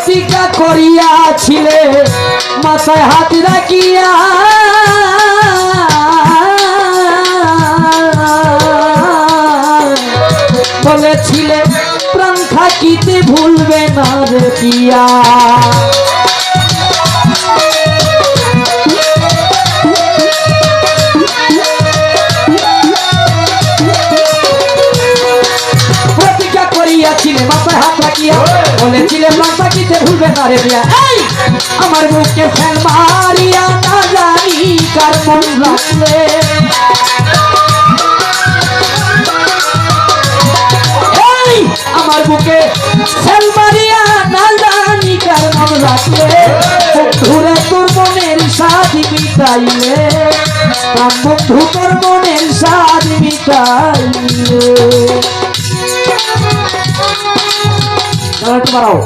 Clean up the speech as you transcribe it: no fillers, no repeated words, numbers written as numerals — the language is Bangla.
প্রতিজ্ঞা করিয়াছিলে মাথায় হাত রাখিয়া বলেছিলে প্রাণ থাকিতে ভুলবে না রে পিয়া প্রতিজ্ঞা করিয়াছিলে মাথায় হাত রাখিয়া বলেছিলে প্রাণ থাকিতে ভুলবে না রে পিয়া এই আমার বুকে ফেল মারিয়া না জানি কার মন রাখলে আমার বুকে ফেল মারিয়া না জানি কার মন রাখলে বন্ধুরে তোর মনের স্বাদ মিটাইলে বন্ধু তোর মনের স্বাদ মিটাইলে। বাড়াও